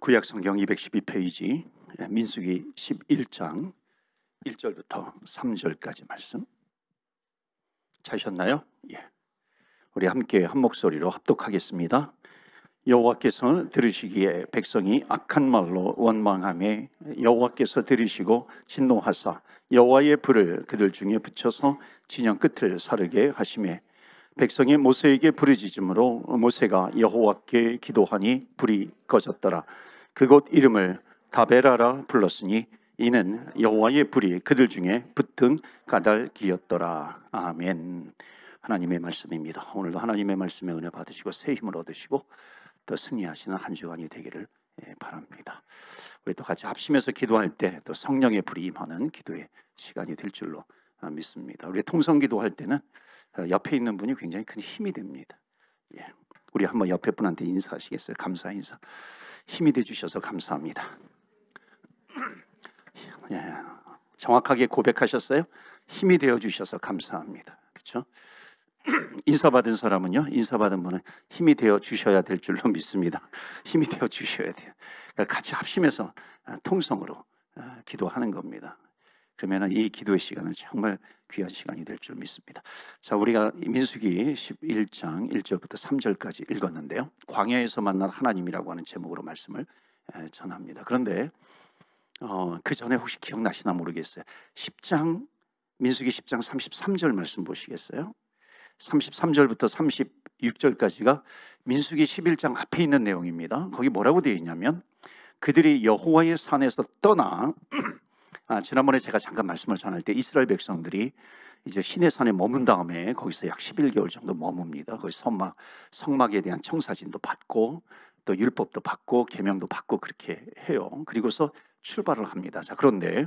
구약 성경 212페이지 민수기 11장 1절부터 3절까지 말씀 찾으셨나요? 예. 우리 함께 한 목소리로 합독하겠습니다. 여호와께서 들으시기에 백성이 악한 말로 원망하매 여호와께서 들으시고 진노하사 여호와의 불을 그들 중에 붙여서 진영 끝을 사르게 하시매 백성이 모세에게 부르짖음으로 모세가 여호와께 기도하니 불이 꺼졌더라. 그곳 이름을 다베라라 불렀으니 이는 여호와의 불이 그들 중에 붙은 까닭이었더라. 아멘. 하나님의 말씀입니다. 오늘도 하나님의 말씀에 은혜 받으시고 새 힘을 얻으시고 또 승리하시는 한 주간이 되기를 바랍니다. 우리 또 같이 합심해서 기도할 때 또 성령의 불이 임하는 기도의 시간이 될 줄로 믿습니다. 우리 통성 기도할 때는 옆에 있는 분이 굉장히 큰 힘이 됩니다. 예. 우리 한번 옆에 분한테 인사하시겠어요? 감사 인사. 힘이 돼 주셔서 감사합니다. 예. 정확하게 고백하셨어요? 힘이 되어 주셔서 감사합니다. 그렇죠? 인사받은 사람은요, 인사받은 분은 힘이 되어 주셔야 될 줄로 믿습니다. 힘이 되어 주셔야 돼요. 같이 합심해서 통성으로 기도하는 겁니다. 그러면 이 기도의 시간은 정말 귀한 시간이 될 줄 믿습니다. 자, 우리가 민수기 11장 1절부터 3절까지 읽었는데요, 광야에서 만난 하나님이라고 하는 제목으로 말씀을 전합니다. 그런데 그 전에 혹시 기억나시나 모르겠어요. 민수기 10장 33절 말씀 보시겠어요? 33절부터 36절까지가 민수기 11장 앞에 있는 내용입니다. 거기 뭐라고 되어 있냐면, 그들이 여호와의 산에서 떠나 지난번에 제가 잠깐 말씀을 전할 때 이스라엘 백성들이 이제 시내산에 머문 다음에 거기서 약 11개월 정도 머뭅니다. 거기 성막에 대한 청사진도 받고 또 율법도 받고 계명도 받고 그렇게 해요. 그리고서 출발을 합니다. 자, 그런데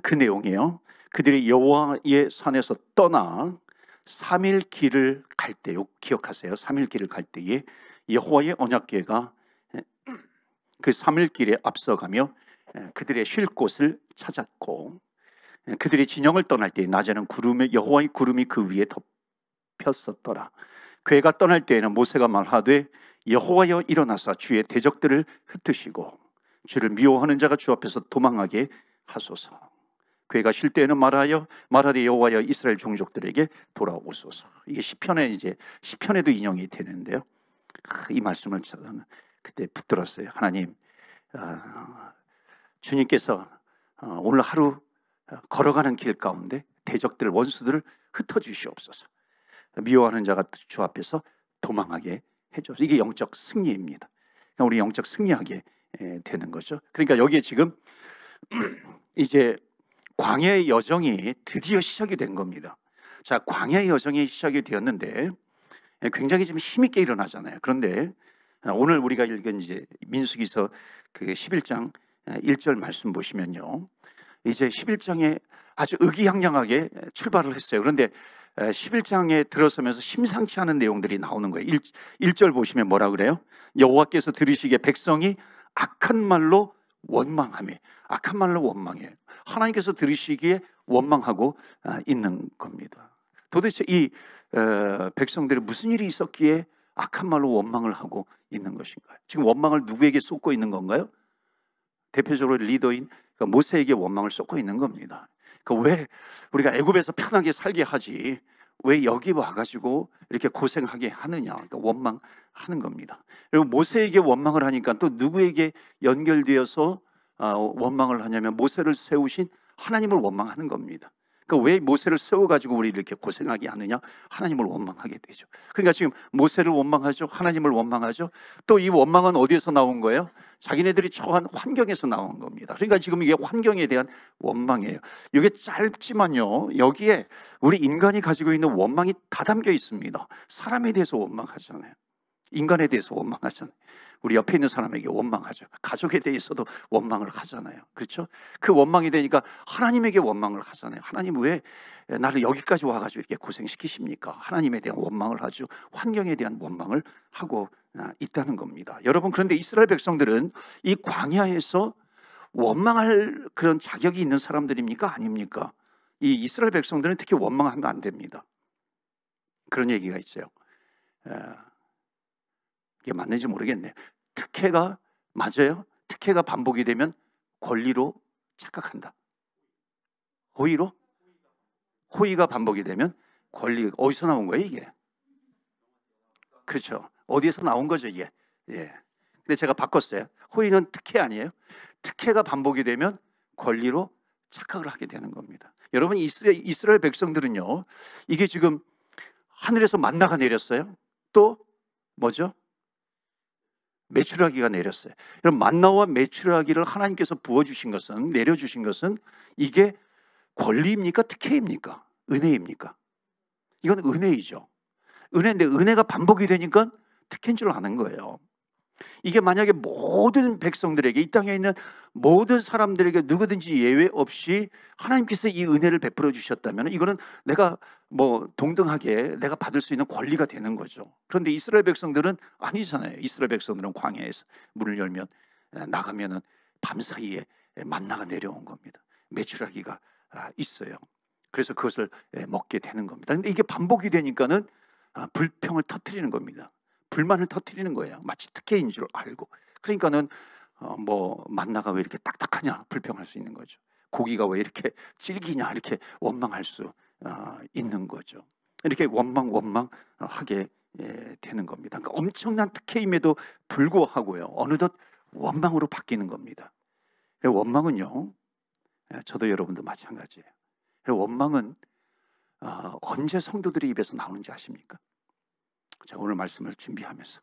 그 내용이에요. 그들이 여호와의 산에서 떠나 3일 길을 갈 때, 기억하세요. 3일 길을 갈 때에 여호와의 언약궤가 그 3일 길에 앞서가며 그들의 쉴 곳을 찾았고, 그들이 진영을 떠날 때 낮에는 여호와의 구름이 그 위에 덮였었더라. 궤가 떠날 때에는 모세가 말하되 여호와여 일어나사 주의 대적들을 흩으시고 주를 미워하는 자가 주 앞에서 도망하게 하소서. 궤가 쉴 때에는 말하되 여호와여 이스라엘 종족들에게 돌아오소서. 이게 시편에도 인용이 되는데요, 이 말씀을 저는 그때 붙들었어요. 하나님, 주님께서 오늘 하루 걸어가는 길 가운데 대적들, 원수들을 흩어주시옵소서. 미워하는 자가 주 앞에서 도망하게 해줘서. 이게 영적 승리입니다. 그러니까 우리 영적 승리하게 되는 거죠. 그러니까 여기에 지금 이제 광야의 여정이 드디어 시작이 된 겁니다. 자, 광야의 여정이 시작이 되었는데 굉장히 좀 힘있게 일어나잖아요. 그런데 오늘 우리가 읽은 이제 민수기서 그 11장 1절 말씀 보시면요, 이제 11장에 아주 의기양양하게 출발을 했어요. 그런데 11장에 들어서면서 심상치 않은 내용들이 나오는 거예요. 1절 보시면 뭐라 그래요? 여호와께서 들으시기에 백성이 악한 말로 원망하며. 악한 말로 원망해요. 하나님께서 들으시기에 원망하고 있는 겁니다. 도대체 이 백성들이 무슨 일이 있었기에 악한 말로 원망을 하고 있는 것인가요? 지금 원망을 누구에게 쏟고 있는 건가요? 대표적으로 리더인 모세에게 원망을 쏟고 있는 겁니다. 왜 우리가 애굽에서 편하게 살게 하지 왜 여기 와가지고 이렇게 고생하게 하느냐, 그러니까 원망하는 겁니다. 그리고 모세에게 원망을 하니까 또 누구에게 연결되어서 원망을 하냐면 모세를 세우신 하나님을 원망하는 겁니다. 그러니까 왜 모세를 세워가지고 우리 이렇게 고생하게 하느냐? 하나님을 원망하게 되죠. 그러니까 지금 모세를 원망하죠, 하나님을 원망하죠. 또 이 원망은 어디에서 나온 거예요? 자기네들이 처한 환경에서 나온 겁니다. 그러니까 지금 이게 환경에 대한 원망이에요. 이게 짧지만요, 여기에 우리 인간이 가지고 있는 원망이 다 담겨 있습니다. 사람에 대해서 원망하잖아요. 인간에 대해서 원망하잖아요. 우리 옆에 있는 사람에게 원망하죠. 가족에 대해서도 원망을 하잖아요. 그렇죠? 그 원망이 되니까 하나님에게 원망을 하잖아요. 하나님 왜 나를 여기까지 와가지고 이렇게 고생시키십니까? 하나님에 대한 원망을 하죠. 환경에 대한 원망을 하고 있다는 겁니다. 여러분, 그런데 이스라엘 백성들은 이 광야에서 원망할 그런 자격이 있는 사람들입니까? 아닙니까? 이 이스라엘 백성들은 특히 원망하면 안 됩니다. 그런 얘기가 있어요. 이게 맞는지 모르겠네요. 특혜가 맞아요? 특혜가 반복이 되면 권리로 착각한다. 호의로? 호의가 반복이 되면 권리. 어디서 나온 거예요 이게? 그렇죠. 어디에서 나온 거죠 이게? 예. 근데 제가 바꿨어요. 호의는 특혜 아니에요? 특혜가 반복이 되면 권리로 착각을 하게 되는 겁니다. 여러분, 이스라엘 백성들은요, 이게 지금 하늘에서 만나가 내렸어요. 또 뭐죠? 메추라기가 내렸어요. 여러분, 만나와 메추라기를 하나님께서 부어주신 것은, 내려주신 것은 이게 권리입니까? 특혜입니까? 은혜입니까? 이건 은혜이죠. 은혜인데 은혜가 반복이 되니까 특혜인 줄 아는 거예요. 이게 만약에 모든 백성들에게, 이 땅에 있는 모든 사람들에게 누구든지 예외 없이 하나님께서 이 은혜를 베풀어 주셨다면 이거는 내가 뭐 동등하게 내가 받을 수 있는 권리가 되는 거죠. 그런데 이스라엘 백성들은 아니잖아요. 이스라엘 백성들은 광야에서 문을 열면 나가면은 밤사이에 만나가 내려온 겁니다. 메추라기가 있어요. 그래서 그것을 먹게 되는 겁니다. 근데 이게 반복이 되니까는 불평을 터뜨리는 겁니다. 불만을 터뜨리는 거예요. 마치 특혜인 줄 알고. 그러니까는 뭐 만나가 왜 이렇게 딱딱하냐 불평할 수 있는 거죠. 고기가 왜 이렇게 질기냐 이렇게 원망할 수 있는 거죠. 이렇게 원망하게 되는 겁니다. 그러니까 엄청난 특혜임에도 불구하고요, 어느덧 원망으로 바뀌는 겁니다. 원망은요, 저도 여러분도 마찬가지예요. 원망은 언제 성도들의 입에서 나오는지 아십니까? 제가 오늘 말씀을 준비하면서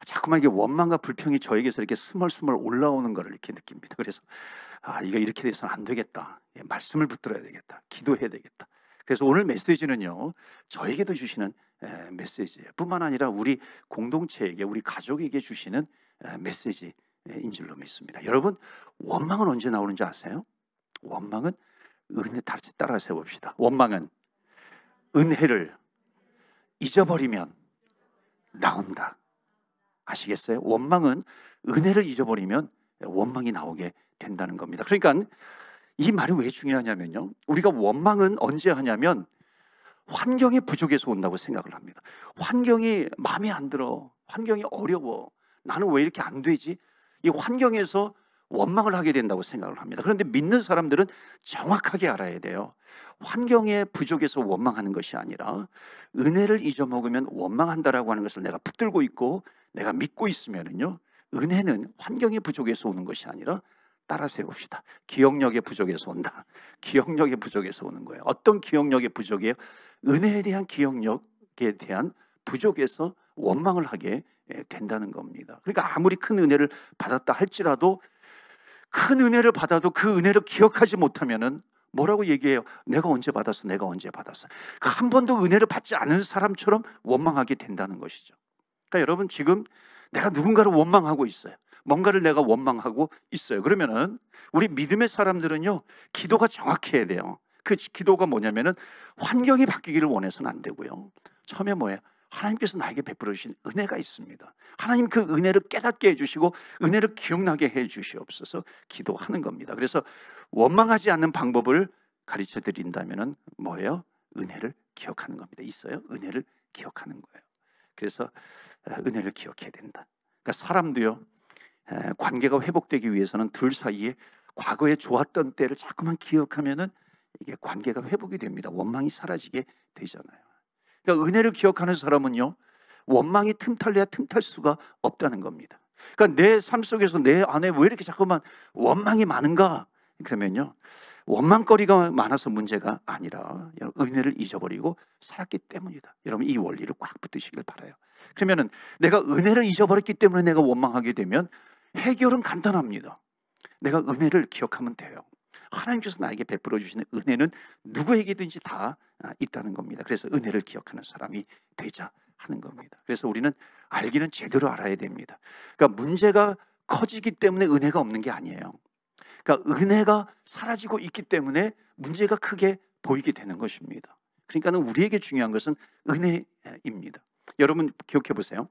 자꾸만 이게 원망과 불평이 저에게서 이렇게 스멀스멀 올라오는 것을 이렇게 느낍니다. 그래서 이거 이렇게 돼서는 안 되겠다. 말씀을 붙들어야 되겠다. 기도해야 되겠다. 그래서 오늘 메시지는요, 저에게도 주시는 메시지예요. 뿐만 아니라 우리 공동체에게, 우리 가족에게 주시는 메시지인 줄로 믿습니다. 여러분, 원망은 언제 나오는지 아세요? 원망은 은혜, 다시 따라서 해봅시다. 원망은 은혜를 잊어버리면 나온다. 아시겠어요? 원망은 은혜를 잊어버리면 원망이 나오게 된다는 겁니다. 그러니까 이 말이 왜 중요하냐면요, 우리가 원망은 언제 하냐면 환경의 부족에서 온다고 생각을 합니다. 환경이 마음에 안 들어, 환경이 어려워, 나는 왜 이렇게 안 되지? 이 환경에서 원망을 하게 된다고 생각을 합니다. 그런데 믿는 사람들은 정확하게 알아야 돼요. 환경의 부족에서 원망하는 것이 아니라 은혜를 잊어먹으면 원망한다라고 하는 것을 내가 붙들고 있고 내가 믿고 있으면은요, 은혜는 환경의 부족에서 오는 것이 아니라, 따라서 해봅시다. 기억력의 부족에서 온다. 기억력의 부족에서 오는 거예요. 어떤 기억력의 부족이에요? 은혜에 대한 기억력에 대한 부족에서 원망을 하게 된다는 겁니다. 그러니까 아무리 큰 은혜를 받았다 할지라도, 큰 은혜를 받아도 그 은혜를 기억하지 못하면은 뭐라고 얘기해요? 내가 언제 받았어? 내가 언제 받았어? 한 번도 은혜를 받지 않은 사람처럼 원망하게 된다는 것이죠. 그러니까 여러분, 지금 내가 누군가를 원망하고 있어요. 뭔가를 내가 원망하고 있어요. 그러면은 우리 믿음의 사람들은요, 기도가 정확해야 돼요. 그 기도가 뭐냐면은 환경이 바뀌기를 원해서는 안 되고요, 처음에 뭐예요? 하나님께서 나에게 베풀어 주신 은혜가 있습니다. 하나님 그 은혜를 깨닫게 해주시고 은혜를 기억나게 해주시옵소서 기도하는 겁니다. 그래서 원망하지 않는 방법을 가르쳐 드린다면 뭐예요? 은혜를 기억하는 겁니다. 있어요? 은혜를 기억하는 거예요. 그래서 은혜를 기억해야 된다. 그러니까 사람도요, 관계가 회복되기 위해서는 둘 사이에 과거에 좋았던 때를 자꾸만 기억하면은 이게 관계가 회복이 됩니다. 원망이 사라지게 되잖아요. 그러니까 은혜를 기억하는 사람은요, 원망이 틈탈래야 틈탈 수가 없다는 겁니다. 그러니까 내 삶 속에서 내 안에 왜 이렇게 자꾸만 원망이 많은가? 그러면요, 원망거리가 많아서 문제가 아니라 은혜를 잊어버리고 살았기 때문이다. 여러분, 이 원리를 꽉 붙드시길 바라요. 그러면은 내가 은혜를 잊어버렸기 때문에 내가 원망하게 되면 해결은 간단합니다. 내가 은혜를 기억하면 돼요. 하나님께서 나에게 베풀어 주시는 은혜는 누구에게든지 다 있다는 겁니다. 그래서 은혜를 기억하는 사람이 되자 하는 겁니다. 그래서 우리는 알기는 제대로 알아야 됩니다. 그러니까 문제가 커지기 때문에 은혜가 없는 게 아니에요. 그러니까 은혜가 사라지고 있기 때문에 문제가 크게 보이게 되는 것입니다. 그러니까 우리에게 중요한 것은 은혜입니다. 여러분 기억해 보세요.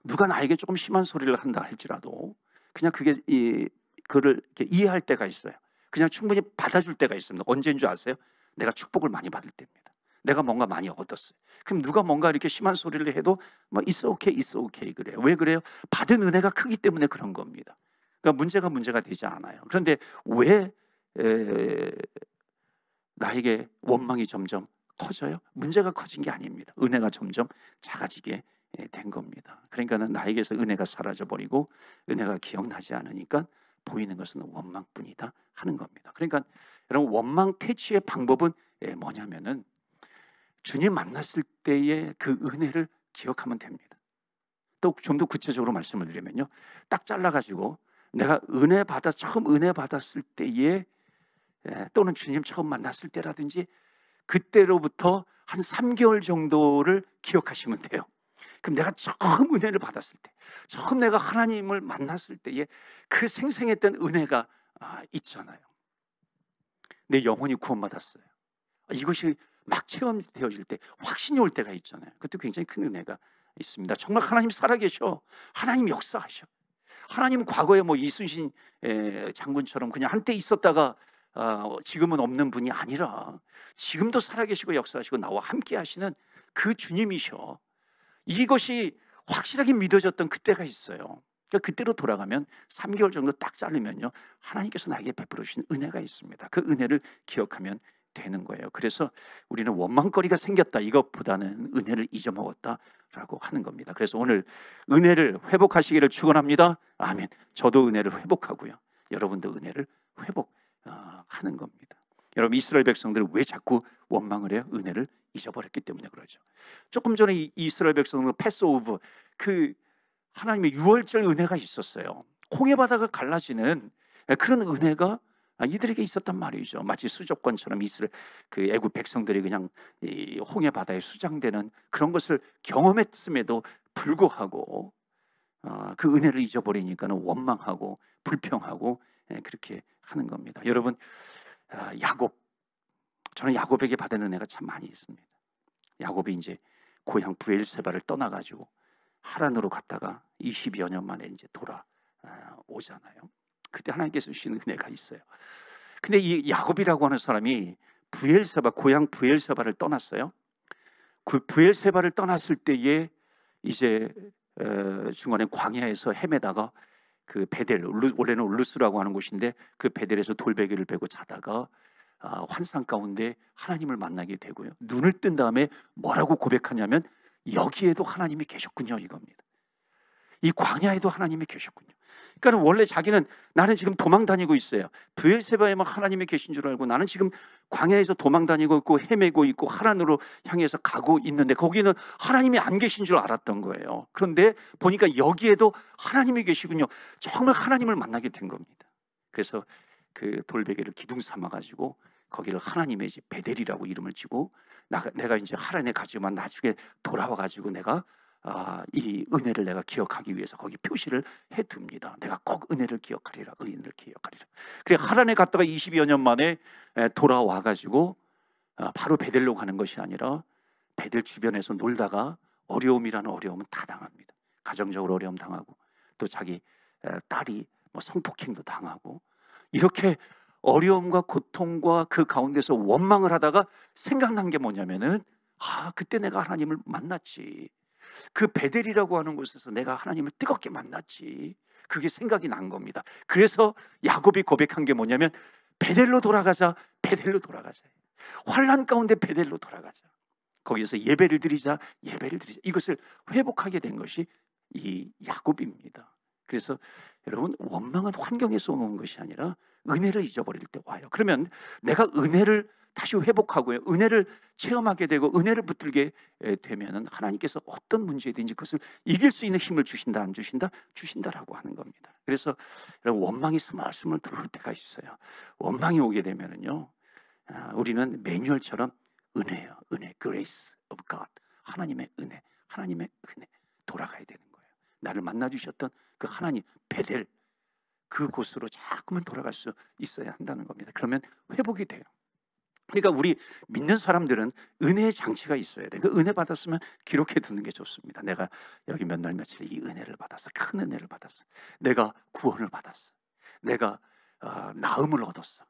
누가 나에게 조금 심한 소리를 한다 할지라도 그냥 그를 이렇게 이해할 때가 있어요. 그냥 충분히 받아줄 때가 있습니다. 언제인 줄 아세요? 내가 축복을 많이 받을 때입니다. 내가 뭔가 많이 얻었어요. 그럼 누가 뭔가 이렇게 심한 소리를 해도 뭐 it's okay, it's okay 그래요. 왜 그래요? 받은 은혜가 크기 때문에 그런 겁니다. 그러니까 문제가 되지 않아요. 그런데 왜 나에게 원망이 점점 커져요? 문제가 커진 게 아닙니다. 은혜가 점점 작아지게 된 겁니다. 그러니까는 나에게서 은혜가 사라져버리고 은혜가 기억나지 않으니까 보이는 것은 원망뿐이다 하는 겁니다. 그러니까 여러분, 원망 퇴치의 방법은 뭐냐면은 주님 만났을 때의 그 은혜를 기억하면 됩니다. 또 좀 더 구체적으로 말씀을 드리면요, 딱 잘라가지고 내가 처음 은혜 받았을 때에, 또는 주님 처음 만났을 때라든지 그때로부터 한 3개월 정도를 기억하시면 돼요. 그럼 내가 처음 은혜를 받았을 때, 처음 내가 하나님을 만났을 때에 그 생생했던 은혜가 있잖아요. 내 영혼이 구원받았어요. 이것이 막 체험되어질 때, 확신이 올 때가 있잖아요. 그것도 굉장히 큰 은혜가 있습니다. 정말 하나님 살아계셔. 하나님 역사하셔. 하나님은 과거에 뭐 이순신 장군처럼 그냥 한때 있었다가 지금은 없는 분이 아니라 지금도 살아계시고 역사하시고 나와 함께 하시는 그 주님이셔. 이것이 확실하게 믿어졌던 그때가 있어요. 그러니까 그때로 돌아가면 3개월 정도 딱 자르면요, 하나님께서 나에게 베풀어 주신 은혜가 있습니다. 그 은혜를 기억하면 되는 거예요. 그래서 우리는 원망거리가 생겼다 이것보다는 은혜를 잊어먹었다라고 하는 겁니다. 그래서 오늘 은혜를 회복하시기를 축원합니다. 아멘. 저도 은혜를 회복하고요, 여러분도 은혜를 회복하는 겁니다. 여러분, 이스라엘 백성들은 왜 자꾸 원망을 해요? 은혜를 잊어버렸기 때문에 그러죠. 조금 전에 이 이스라엘 백성들 패스오브, 그 하나님의 유월절 은혜가 있었어요. 홍해바다가 갈라지는 그런 은혜가 이들에게 있었단 말이죠. 마치 수족관처럼 그 애굽 백성들이 그냥 이 홍해바다에 수장되는 그런 것을 경험했음에도 불구하고 그 은혜를 잊어버리니까는 원망하고 불평하고 그렇게 하는 겁니다. 여러분, 저는 야곱에게 받은 은혜가 참 많이 있습니다. 야곱이 이제 고향 브엘세바를 떠나가지고 하란으로 갔다가 20여 년 만에 이제 돌아오잖아요. 그때 하나님께서 주신 은혜가 있어요. 근데 이 야곱이라고 하는 사람이 고향 브엘세바를 떠났어요. 그 브엘세바를 떠났을 때에 이제 중간에 광야에서 헤매다가 그 베델, 원래는 울루스라고 하는 곳인데 그 베델에서 돌베개를 베고 자다가 환상 가운데 하나님을 만나게 되고요. 눈을 뜬 다음에 뭐라고 고백하냐면 여기에도 하나님이 계셨군요 이겁니다. 이 광야에도 하나님이 계셨군요. 그러니까 원래 자기는 나는 지금 도망 다니고 있어요. 브엘세바에만 하나님이 계신 줄 알고 나는 지금 광야에서 도망 다니고 있고 헤매고 있고 하란으로 향해서 가고 있는데 거기는 하나님이 안 계신 줄 알았던 거예요. 그런데 보니까 여기에도 하나님이 계시군요. 정말 하나님을 만나게 된 겁니다. 그래서 그 돌베개를 기둥 삼아가지고 거기를 하나님의 집 베델이라고 이름을 지고 내가 이제 하란에 가지만 나중에 돌아와가지고 내가 이 은혜를 내가 기억하기 위해서 거기 표시를 해둡니다. 내가 꼭 은혜를 기억하리라. 은혜를 기억하리라. 그래 하란에 갔다가 20여 년 만에 돌아와가지고 바로 베델로 가는 것이 아니라 베델 주변에서 놀다가 어려움이라는 어려움은 다 당합니다. 가정적으로 어려움 당하고 또 자기 딸이 뭐 성폭행도 당하고 이렇게 어려움과 고통과 그 가운데서 원망을 하다가 생각난 게 뭐냐면은 그때 내가 하나님을 만났지. 그 베델이라고 하는 곳에서 내가 하나님을 뜨겁게 만났지. 그게 생각이 난 겁니다. 그래서 야곱이 고백한 게 뭐냐면 베델로 돌아가자. 베델로 돌아가자. 환난 가운데 베델로 돌아가자. 거기서 예배를 드리자. 예배를 드리자. 이것을 회복하게 된 것이 이 야곱입니다. 그래서 여러분, 원망은 환경에서 오는 것이 아니라 은혜를 잊어버릴 때 와요. 그러면 내가 은혜를 다시 회복하고요, 은혜를 체험하게 되고 은혜를 붙들게 되면은 하나님께서 어떤 문제든지 그것을 이길 수 있는 힘을 주신다 안 주신다? 주신다라고 하는 겁니다. 그래서 여러분, 원망이 스멀스멀 들어올 때가 있어요. 원망이 오게 되면은요, 우리는 매뉴얼처럼 은혜예요. 은혜, grace of God, 하나님의 은혜, 하나님의 은혜 돌아가야 되는 거예요. 나를 만나 주셨던 그 하나님 베델, 그곳으로 자꾸만 돌아갈 수 있어야 한다는 겁니다. 그러면 회복이 돼요. 그러니까 우리 믿는 사람들은 은혜의 장치가 있어야 돼. 그 은혜 받았으면 기록해 두는 게 좋습니다. 내가 여기 몇 날 며칠 이 은혜를 받았어. 큰 은혜를 받았어. 내가 구원을 받았어. 내가 나음을 얻었어.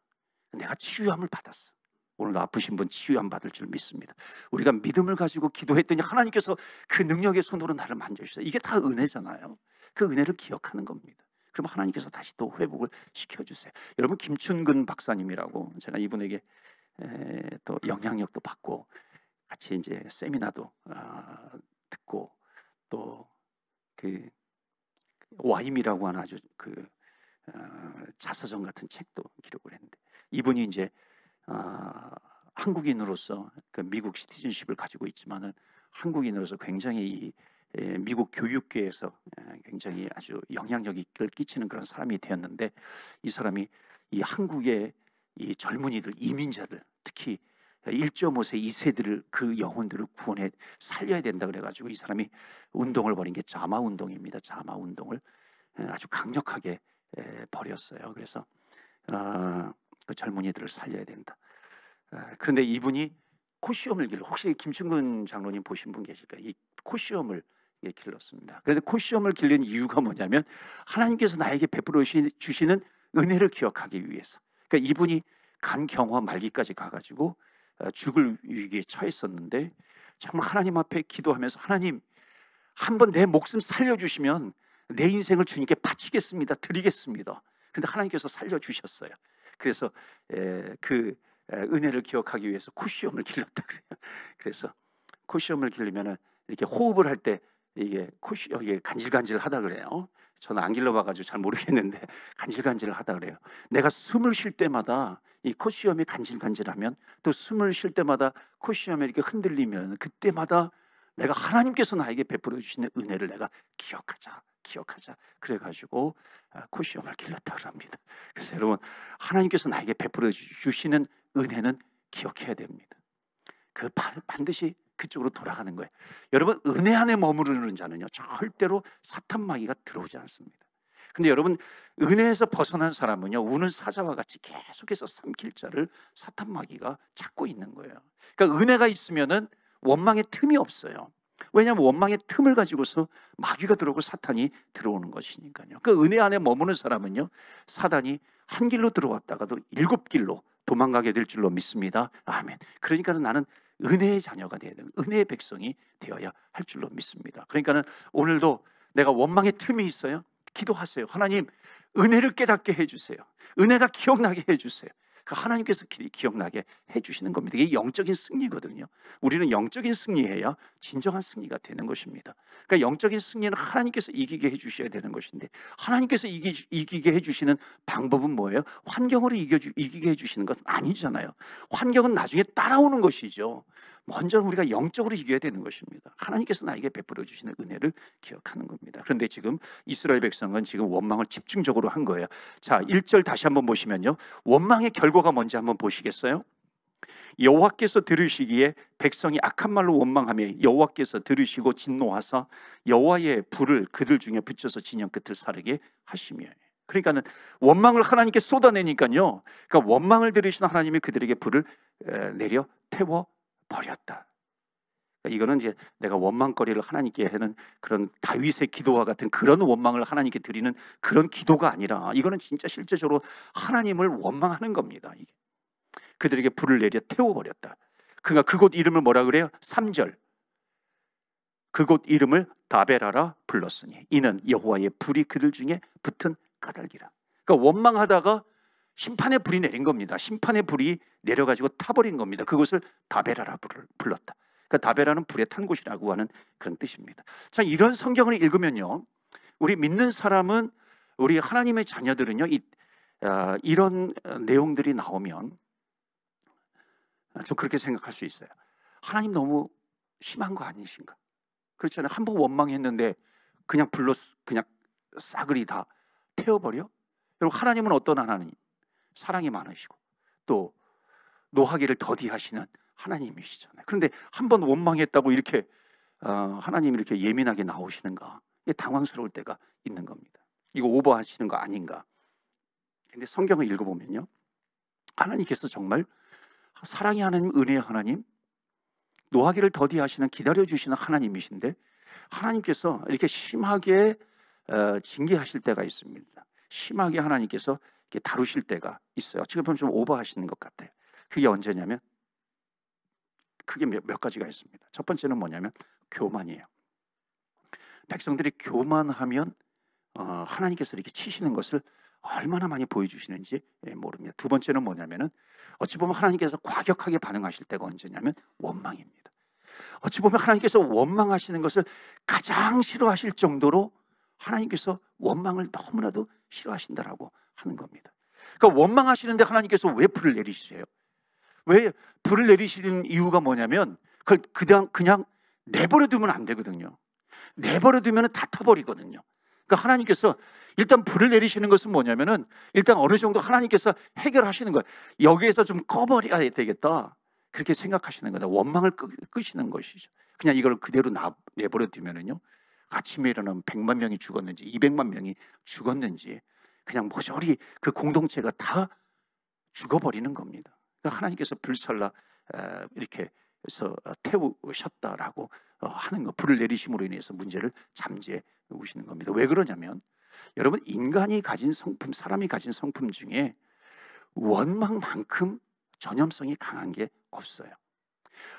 내가 치유함을 받았어. 오늘도 아프신 분 치유함 받을 줄 믿습니다. 우리가 믿음을 가지고 기도했더니 하나님께서 그 능력의 손으로 나를 만져주세요. 이게 다 은혜잖아요. 그 은혜를 기억하는 겁니다. 그럼 하나님께서 다시 또 회복을 시켜주세요. 여러분, 김춘근 박사님이라고, 제가 이분에게 또 영향력도 받고 같이 이제 세미나도 듣고, 또 그 와임이라고 하는 아주 그 자서전 같은 책도 기록을 했는데, 이분이 이제 한국인으로서 그 미국 시티즌십을 가지고 있지만은 한국인으로서 굉장히 이 미국 교육계에서 굉장히 아주 영향력을 끼치는 그런 사람이 되었는데, 이 사람이 이 한국의 이 젊은이들, 이민자들, 특히 1.5세, 2세들을, 그 영혼들을 구원해 살려야 된다 그래가지고 이 사람이 운동을 벌인 게 자마 운동입니다. 자마 운동을 아주 강력하게 벌였어요. 그래서 그 젊은이들을 살려야 된다. 그런데 이분이 코시험을 길러, 혹시 김충근 장로님 보신 분 계실까요? 이 코시험을 길렀습니다. 그런데 코시험을 길른 이유가 뭐냐면 하나님께서 나에게 베풀어 주시는 은혜를 기억하기 위해서. 그러니까 이분이 간경화 말기까지 가가지고 죽을 위기에 처했었는데, 정말 하나님 앞에 기도하면서, 하나님, 한번 내 목숨 살려주시면 내 인생을 주님께 바치겠습니다, 드리겠습니다. 그런데 하나님께서 살려주셨어요. 그래서 그 은혜를 기억하기 위해서 코시험을 길렀다 그래요. 그래서 코시험을 길리면은 이렇게 호흡을 할 때 이게 이게 간질간질하다 그래요. 저는 안 길러봐가지고 잘 모르겠는데 간질간질하다 그래요. 내가 숨을 쉴 때마다 이 코시험이 간질간질하면, 또 숨을 쉴 때마다 코시험이 이렇게 흔들리면, 그때마다 내가 하나님께서 나에게 베풀어 주시는 은혜를 내가 기억하자. 그래가지고 코시험을 길렀다 그럽니다. 그래서 여러분, 하나님께서 나에게 베풀어 주시는 은혜는 기억해야 됩니다. 그 반드시 그쪽으로 돌아가는 거예요. 여러분, 은혜 안에 머무르는 자는요, 절대로 사탄 마귀가 들어오지 않습니다. 근데 여러분, 은혜에서 벗어난 사람은요, 우는 사자와 같이 계속해서 삼킬 자를 사탄 마귀가 찾고 있는 거예요. 그러니까 은혜가 있으면은 원망의 틈이 없어요. 왜냐하면 원망의 틈을 가지고서 마귀가 들어오고 사탄이 들어오는 것이니까요. 그 은혜 안에 머무는 사람은요, 사단이 한 길로 들어왔다가도 7길로 도망가게 될 줄로 믿습니다. 아멘. 그러니까는 나는 은혜의 자녀가 되어야 되는, 은혜의 백성이 되어야 할 줄로 믿습니다. 그러니까는 오늘도 내가 원망의 틈이 있어요, 기도하세요. 하나님, 은혜를 깨닫게 해주세요. 은혜가 기억나게 해주세요. 그 하나님께서 기억나게 해주시는 겁니다. 이게 영적인 승리거든요. 우리는 영적인 승리해야 진정한 승리가 되는 것입니다. 그러니까 영적인 승리는 하나님께서 이기게 해주셔야 되는 것인데, 하나님께서 이기게 해주시는 방법은 뭐예요? 환경으로 이기게 해주시는 것은 아니잖아요. 환경은 나중에 따라오는 것이죠. 먼저 우리가 영적으로 이겨야 되는 것입니다. 하나님께서 나에게 베풀어 주시는 은혜를 기억하는 겁니다. 그런데 지금 이스라엘 백성은 지금 원망을 집중적으로 한 거예요. 자, 1절 다시 한번 보시면요, 원망의 결과가 뭔지 한번 보시겠어요? 여호와께서 들으시기에 백성이 악한 말로 원망하며 여호와께서 들으시고 진노하사 여호와의 불을 그들 중에 붙여서 진영 끝을 사르게 하시며. 그러니까는 원망을 하나님께 쏟아내니까요, 그러니까 원망을 들으시는 하나님이 그들에게 불을 내려 태워 버렸다. 이거는 이제 내가 원망거리를 하나님께 하는 그런 다윗의 기도와 같은 그런 원망을 하나님께 드리는 그런 기도가 아니라, 이거는 진짜 실제적으로 하나님을 원망하는 겁니다. 이게 그들에게 불을 내려 태워버렸다. 그러니까 그곳 이름을 뭐라 그래요? 3절, 그곳 이름을 다베라라 불렀으니 이는 여호와의 불이 그들 중에 붙은 까닭이라. 그러니까 원망하다가 심판의 불이 내린 겁니다. 심판의 불이 내려가지고 타버린 겁니다. 그것을 다베라라 불렀다. 그러니까 다베라는 불에 탄 곳이라고 하는 그런 뜻입니다. 자, 이런 성경을 읽으면요, 우리 믿는 사람은, 우리 하나님의 자녀들은요, 이런 내용들이 나오면 좀 그렇게 생각할 수 있어요. 하나님 너무 심한 거 아니신가? 그렇잖아요. 한 번 원망했는데 그냥 불로 그냥 싸그리 다 태워버려? 여러분, 하나님은 어떤 하나님? 사랑이 많으시고 또 노하기를 더디하시는 하나님이시잖아요. 그런데 한 번 원망했다고 이렇게 하나님이 이렇게 예민하게 나오시는가? 이게 당황스러울 때가 있는 겁니다. 이거 오버하시는 거 아닌가? 근데 성경을 읽어보면요, 하나님께서 정말 사랑의 하나님, 은혜의 하나님, 노하기를 더디하시는, 기다려주시는 하나님이신데, 하나님께서 이렇게 심하게 징계하실 때가 있습니다. 심하게 하나님께서 이렇게 다루실 때가 있어요. 어떻게 보면 좀 오버하시는 것 같아요. 그게 언제냐면 크게 몇 가지가 있습니다. 첫 번째는 뭐냐면 교만이에요. 백성들이 교만하면 하나님께서 이렇게 치시는 것을 얼마나 많이 보여주시는지 모릅니다. 두 번째는 뭐냐면은 어찌 보면 하나님께서 과격하게 반응하실 때가 언제냐면 원망입니다. 어찌 보면 하나님께서 원망하시는 것을 가장 싫어하실 정도로 하나님께서 원망을 너무나도 싫어하신다라고 하는 겁니다. 그러니까 원망하시는데 하나님께서 왜 불을 내리시세요? 왜 불을 내리시는 이유가 뭐냐면 그걸 그냥 내버려 두면 안 되거든요. 내버려 두면 다 타버리거든요. 그러니까 하나님께서 일단 불을 내리시는 것은 뭐냐면은 일단 어느 정도 하나님께서 해결하시는 거예요. 여기에서 좀 꺼버려야 되겠다, 그렇게 생각하시는 거다. 원망을 끄시는 것이죠. 그냥 이걸 그대로 내버려 두면은요, 아침에 일어나면 100만 명이 죽었는지 200만 명이 죽었는지 그냥 모조리 그 공동체가 다 죽어버리는 겁니다. 그러니까 하나님께서 불살라 이렇게 해서 태우셨다라고 하는 거, 불을 내리심으로 인해서 문제를 잠재해 오시는 겁니다. 왜 그러냐면 여러분, 인간이 가진 성품, 사람이 가진 성품 중에 원망만큼 전염성이 강한 게 없어요.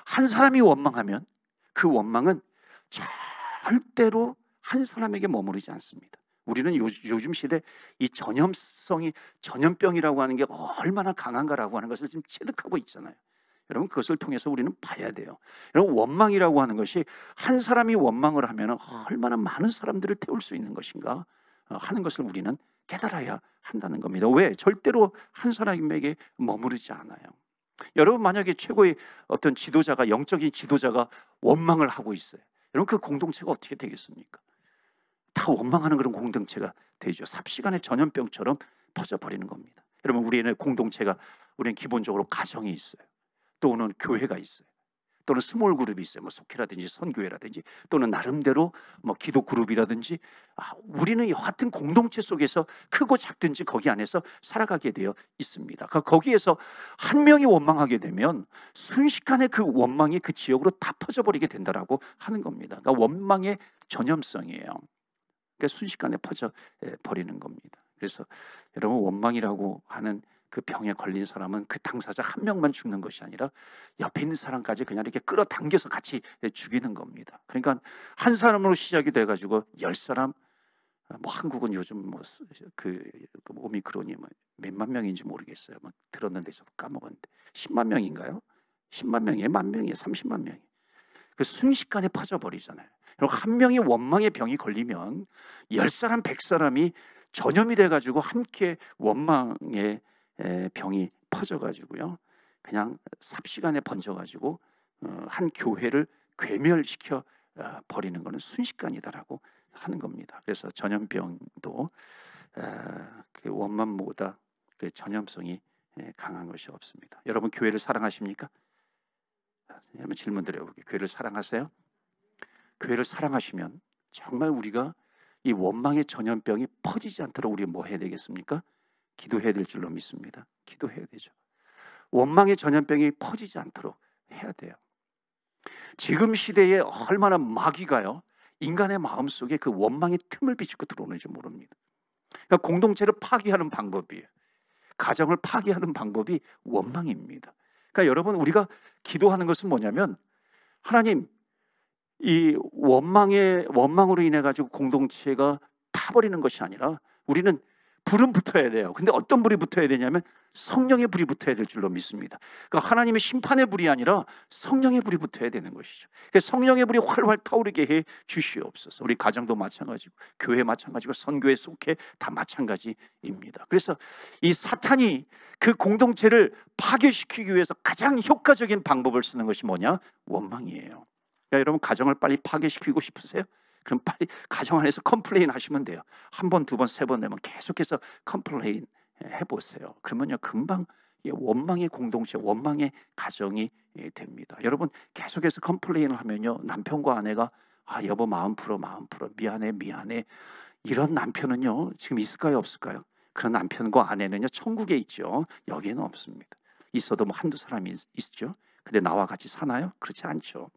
한 사람이 원망하면 그 원망은 절대로 한 사람에게 머무르지 않습니다. 우리는 요즘 시대 이 전염병이라고 하는 게 얼마나 강한가라고 하는 것을 지금 체득하고 있잖아요. 여러분, 그것을 통해서 우리는 봐야 돼요. 여러분, 원망이라고 하는 것이 한 사람이 원망을 하면 얼마나 많은 사람들을 태울 수 있는 것인가 하는 것을 우리는 깨달아야 한다는 겁니다. 왜? 절대로 한 사람에게 머무르지 않아요. 여러분, 만약에 최고의 어떤 지도자가, 영적인 지도자가 원망을 하고 있어요. 여러분, 그 공동체가 어떻게 되겠습니까? 다 원망하는 그런 공동체가 되죠. 삽시간에 전염병처럼 퍼져버리는 겁니다. 여러분, 우리는 공동체가, 우리는 기본적으로 가정이 있어요. 또는 교회가 있어요. 또는 스몰 그룹이 있어요. 뭐 속회라든지 선교회라든지, 또는 나름대로 뭐 기도 그룹이라든지, 우리는 여하튼 공동체 속에서 크고 작든지 거기 안에서 살아가게 되어 있습니다. 거기에서 한 명이 원망하게 되면 순식간에 그 원망이 그 지역으로 다 퍼져버리게 된다라고 하는 겁니다. 그러니까 원망의 전염성이에요. 그러니까 순식간에 퍼져 버리는 겁니다. 그래서 여러분, 원망이라고 하는 그 병에 걸린 사람은 그 당사자 한 명만 죽는 것이 아니라 옆에 있는 사람까지 그냥 이렇게 끌어당겨서 같이 죽이는 겁니다. 그러니까 한 사람으로 시작이 돼가지고 10사람, 뭐 한국은 요즘 뭐 그 오미크론이 뭐 몇만 명인지 모르겠어요. 막 들었는데 저 까먹었는데 10만 명인가요? 10만 명이에요? 만 명이에요? 30만 명이. 그 순식간에 퍼져버리잖아요. 한 명이 원망의 병이 걸리면 10사람, 100사람이 전염이 돼가지고 함께 원망의 병이 퍼져가지고요, 그냥 삽시간에 번져가지고 한 교회를 괴멸시켜 버리는 것은 순식간이다라고 하는 겁니다. 그래서 전염병도 그 원망보다 그 전염성이 강한 것이 없습니다. 여러분, 교회를 사랑하십니까? 여러분, 질문 드려볼게요. 교회를 사랑하세요? 교회를 사랑하시면 정말 우리가 이 원망의 전염병이 퍼지지 않도록 우리가 뭐 해야 되겠습니까? 기도해야 될 줄로 믿습니다. 기도해야 되죠. 원망의 전염병이 퍼지지 않도록 해야 돼요. 지금 시대에 얼마나 마귀가요, 인간의 마음속에 그 원망의 틈을 비집고 들어오는지 모릅니다. 그러니까 공동체를 파괴하는 방법이에요. 가정을 파괴하는 방법이 원망입니다. 그러니까 여러분, 우리가 기도하는 것은 뭐냐면, 하나님, 이 원망으로 인해 가지고 공동체가 타버리는 것이 아니라 우리는 불은 붙어야 돼요. 근데 어떤 불이 붙어야 되냐면 성령의 불이 붙어야 될 줄로 믿습니다. 그러니까 하나님의 심판의 불이 아니라 성령의 불이 붙어야 되는 것이죠. 그래서 성령의 불이 활활 타오르게 해 주시옵소서. 우리 가정도 마찬가지고, 교회 마찬가지고, 선교회 속해 다 마찬가지입니다. 그래서 이 사탄이 그 공동체를 파괴시키기 위해서 가장 효과적인 방법을 쓰는 것이 뭐냐? 원망이에요. 그러니까 여러분, 가정을 빨리 파괴시키고 싶으세요? 그럼 빨리 가정 안에서 컴플레인 하시면 돼요. 한 번, 두 번, 세 번 되면 계속해서 컴플레인 해보세요. 그러면요, 금방 원망의 공동체, 원망의 가정이 됩니다. 여러분, 계속해서 컴플레인을 하면요, 남편과 아내가 여보 마음 풀어, 미안해. 이런 남편은요 지금 있을까요, 없을까요? 그런 남편과 아내는요 천국에 있죠. 여기에는 없습니다. 있어도 뭐 한두 사람이 있죠. 근데 나와 같이 사나요? 그렇지 않죠.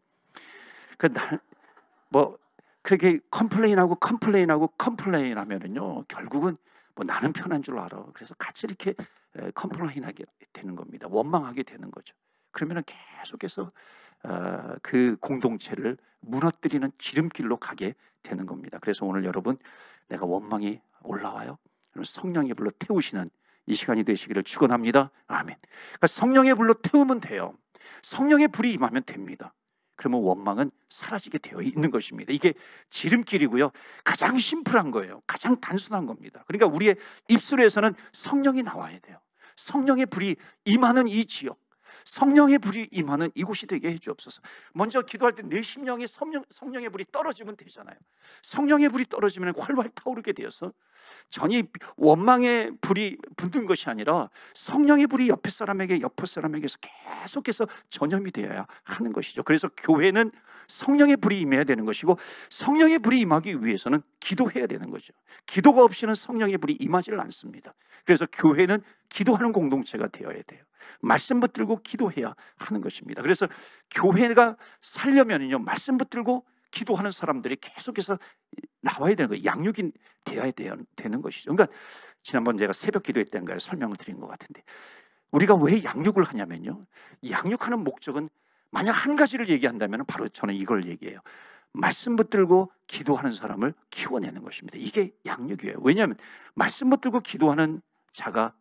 뭐 그렇게 컴플레인하면은요 결국은 뭐 나는 편한 줄 알아. 그래서 같이 이렇게 컴플레인하게 되는 겁니다. 원망하게 되는 거죠. 그러면 계속해서 그 공동체를 무너뜨리는 지름길로 가게 되는 겁니다. 그래서 오늘 여러분, 내가 원망이 올라와요, 성령의 불로 태우시는 이 시간이 되시기를 축원합니다. 아멘. 그러니까 성령의 불로 태우면 돼요. 성령의 불이 임하면 됩니다. 그러면 원망은 사라지게 되어 있는 것입니다. 이게 지름길이고요, 가장 심플한 거예요. 가장 단순한 겁니다. 그러니까 우리의 입술에서는 성령이 나와야 돼요. 성령의 불이 임하는 이 지역, 성령의 불이 임하는 이곳이 되게 해주옵소서. 먼저 기도할 때 내 심령에 성령의 불이 떨어지면 되잖아요. 성령의 불이 떨어지면 활활 타오르게 되어서 전이 원망의 불이 붙는 것이 아니라 성령의 불이 옆에 사람에게서 계속해서 전염이 되어야 하는 것이죠. 그래서 교회는 성령의 불이 임해야 되는 것이고, 성령의 불이 임하기 위해서는 기도해야 되는 거죠. 기도가 없이는 성령의 불이 임하지를 않습니다. 그래서 교회는 기도하는 공동체가 되어야 돼요. 말씀 붙들고 기도해야 하는 것입니다. 그래서 교회가 살려면요, 말씀 붙들고 기도하는 사람들이 계속해서 나와야 되는 거예요. 양육이 되어야 되는 것이죠. 그러니까 지난번 제가 새벽 기도회 때인가요, 설명을 드린 것 같은데, 우리가 왜 양육을 하냐면요, 양육하는 목적은 만약 한 가지를 얘기한다면 바로 저는 이걸 얘기해요. 말씀 붙들고 기도하는 사람을 키워내는 것입니다. 이게 양육이에요. 왜냐하면 말씀 붙들고 기도하는 자가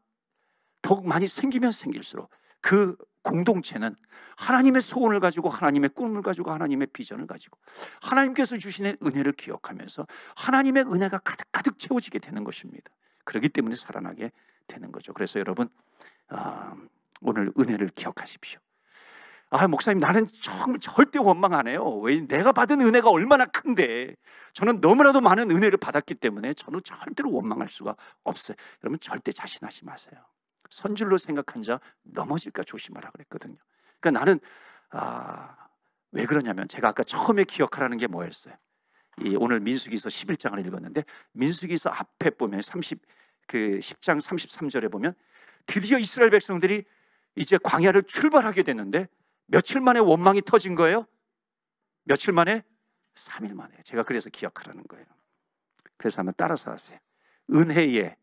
더욱 많이 생기면 생길수록 그 공동체는 하나님의 소원을 가지고, 하나님의 꿈을 가지고, 하나님의 비전을 가지고 하나님께서 주시는 은혜를 기억하면서 하나님의 은혜가 가득 채워지게 되는 것입니다. 그렇기 때문에 살아나게 되는 거죠. 그래서 여러분, 오늘 은혜를 기억하십시오. 목사님, 나는 정말 절대 원망 안 해요. 왜? 내가 받은 은혜가 얼마나 큰데. 저는 너무나도 많은 은혜를 받았기 때문에 저는 절대로 원망할 수가 없어요. 여러분, 절대 자신하지 마세요. 선줄로 생각한 자 넘어질까 조심하라 그랬거든요. 그러니까 나는 왜 그러냐면, 제가 아까 처음에 기억하라는 게 뭐였어요? 오늘 민수기서 11장을 읽었는데, 민수기서 앞에 보면 10장 33절에 보면 드디어 이스라엘 백성들이 이제 광야를 출발하게 됐는데 며칠 만에 원망이 터진 거예요? 며칠 만에? 3일 만에. 제가 그래서 기억하라는 거예요. 그래서 한번 따라서 하세요. 은혜의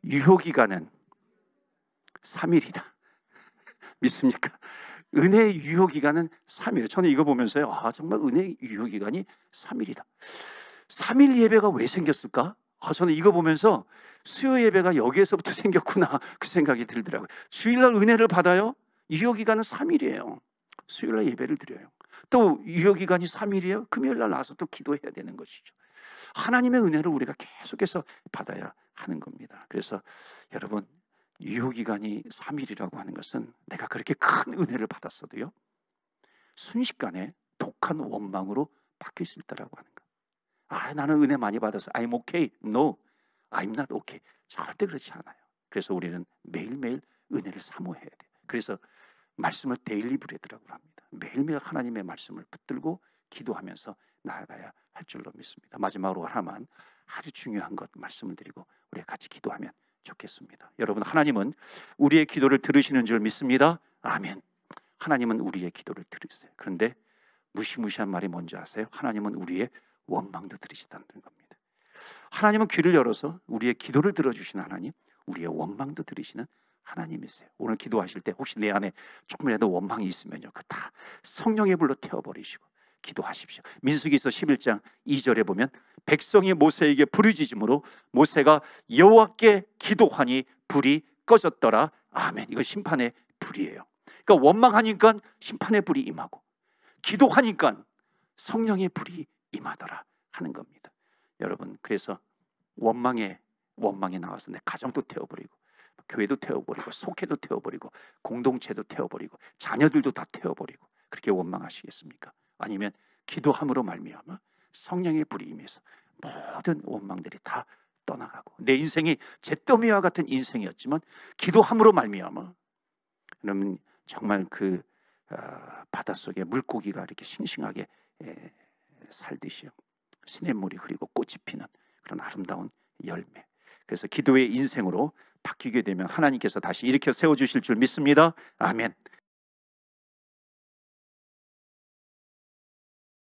유효기간은 3일이다. 믿습니까? 은혜의 유효기간은 3일. 저는 이거 보면서요, 정말 은혜의 유효기간이 3일이다. 3일 예배가 왜 생겼을까? 저는 이거 보면서 수요 예배가 여기에서부터 생겼구나, 그 생각이 들더라고요. 주일날 은혜를 받아요. 유효기간은 3일이에요. 수요일날 예배를 드려요. 또 유효기간이 3일이에요. 금요일날 나와서 또 기도해야 되는 것이죠. 하나님의 은혜를 우리가 계속해서 받아야 하는 겁니다. 그래서 여러분, 유효기간이 3일이라고 하는 것은 내가 그렇게 큰 은혜를 받았어도요, 순식간에 독한 원망으로 바뀔 수 있다고 하는 거. 나는 은혜 많이 받았어. I'm okay. No, I'm not okay. 절대 그렇지 않아요. 그래서 우리는 매일매일 은혜를 사모해야 돼요. 그래서 말씀을 데일리 브레드라고 합니다. 매일매일 하나님의 말씀을 붙들고 기도하면서 나아가야 할 줄로 믿습니다. 마지막으로 하나만 아주 중요한 것 말씀을 드리고 우리가 같이 기도하면 좋겠습니다. 여러분, 하나님은 우리의 기도를 들으시는 줄 믿습니다. 아멘. 하나님은 우리의 기도를 들으세요. 그런데 무시무시한 말이 뭔지 아세요? 하나님은 우리의 원망도 들으시다는 겁니다. 하나님은 귀를 열어서 우리의 기도를 들어주시는 하나님, 우리의 원망도 들으시는 하나님이세요. 오늘 기도하실 때 혹시 내 안에 조금이라도 원망이 있으면요, 그 다 성령의 불로 태워버리시고 기도하십시오. 민수기서 11장 2절에 보면 백성이 모세에게 부르짖음으로 모세가 여호와께 기도하니 불이 꺼졌더라. 아멘. 이거 심판의 불이에요. 그러니까 원망하니까 심판의 불이 임하고, 기도하니까 성령의 불이 임하더라 하는 겁니다. 여러분, 그래서 원망이 나와서 내 가정도 태워버리고, 교회도 태워버리고, 속회도 태워버리고, 공동체도 태워버리고, 자녀들도 다 태워버리고, 그렇게 원망하시겠습니까? 아니면 기도함으로 말미암아 성령의 불이 임해서 모든 원망들이 다 떠나가고, 내 인생이 잿더미와 같은 인생이었지만 기도함으로 말미암아, 그러면 정말 그 바닷속에 물고기가 이렇게 싱싱하게 살듯이요, 시냇물이 흐리고 꽃이 피는 그런 아름다운 열매. 그래서 기도의 인생으로 바뀌게 되면 하나님께서 다시 일으켜 세워주실 줄 믿습니다. 아멘.